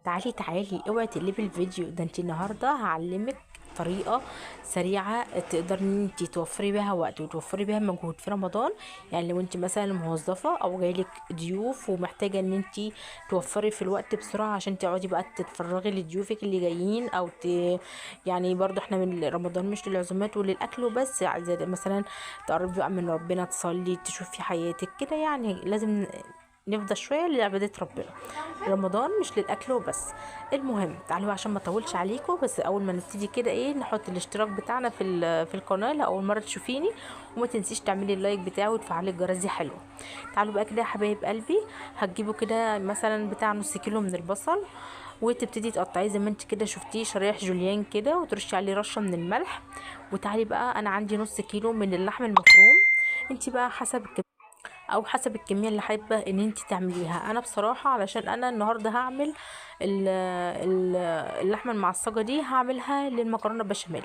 تعالي تعالي اوعي تقلبي الفيديو ده. انت النهارده هعلمك طريقه سريعه تقدر ان انت توفري بيها وقت وتوفري بيها مجهود في رمضان. يعني لو انت مثلا موظفه او جايلك ضيوف ومحتاجه ان انت توفري في الوقت بسرعه عشان تقعدي بقى تتفرغي لضيوفك اللي جايين يعني برضو احنا من رمضان مش للعزومات وللاكل وبس، عايزه مثلا تقربي بقى من ربنا، تصلي، تشوفي حياتك كده. يعني لازم نفضى شويه لعباده ربنا. رمضان مش للاكل وبس. المهم تعالوا عشان ما اطولش عليكم، بس اول ما نبتدي كده نحط الاشتراك بتاعنا في القناه لو اول مره تشوفيني، وما تنسيش تعملي اللايك بتاعه وتفعلي الجرس، دي حلوه. تعالوا بقى كده يا حبايب قلبي، هتجيبوا كده مثلا بتاع نص كيلو من البصل، وتبتدي تقطعيه زي ما انت كده شفتيه شرايح جوليان كده، وترشي عليه رشه من الملح. وتعالي بقى انا عندي نص كيلو من اللحم المفروم. انت بقى او حسب الكميه اللي حابه ان انت تعمليها. انا بصراحه علشان انا النهارده هعمل اللحمه المعصجه دي هعملها للمكرونه بشاميل،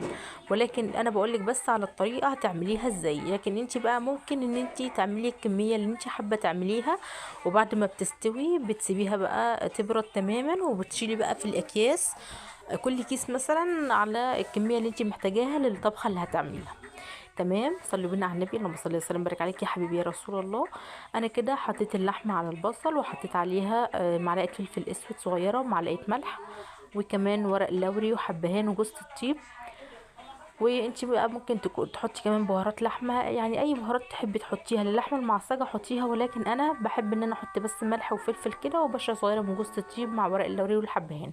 ولكن انا بقولك بس على الطريقه هتعمليها ازاي. لكن انت بقى ممكن ان انت تعملي الكميه اللي انت حابه تعمليها، وبعد ما بتستوي بتسيبيها بقى تبرد تماما، وبتشيلي بقى في الاكياس كل كيس مثلا على الكميه اللي انت محتاجاها للطبخه اللي هتعمليها. تمام، صلوا بينا على النبي، اللهم صل وسلم وبارك عليك يا حبيبي يا رسول الله. انا كده حطيت اللحمه على البصل، وحطيت عليها معلقه فلفل اسود صغيره ومعلقه ملح، وكمان ورق لوري وحبهان وجوز الطيب. وانتي بقى ممكن تحطي كمان بهارات لحمه، يعني اي بهارات تحبي تحطيها للحمه المعصجه حطيها، ولكن انا بحب ان انا احط بس ملح وفلفل كده وبشره صغيره من جوز الطيب مع ورق اللوري والحبهان.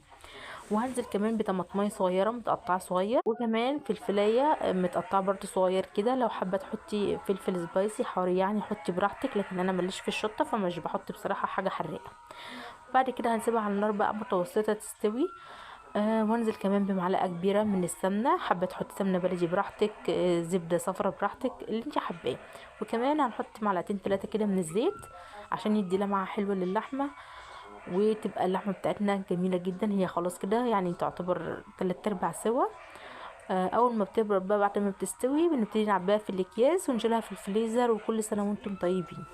وهنزل كمان بطماطمايه صغيره متقطعه صغير، وكمان فلفلايه متقطعه برضو صغير كده. لو حابه تحطي فلفل سبايسي حار يعني حطي براحتك، لكن انا ماليش في الشطه فمش بحط بصراحه حاجه حراقه. بعد كده هنسيبها على النار بقى متوسطه تستوي. وانزل كمان بمعلقه كبيره من السمنه، حابه تحطي سمنه بلدي براحتك، زبده صفرا براحتك اللي انت حباه. وكمان هنحط معلقتين 3 كده من الزيت عشان يدي لمعه حلوه للحمه، وتبقى اللحمه بتاعتنا جميله جدا. هي خلاص كده يعني تعتبر 3/4 سوا. اول ما بتبرد بقى بعد ما بتستوي بنبتدي نعبيها في الاكياس ونشيلها في الفريزر، وكل سنه وانتم طيبين.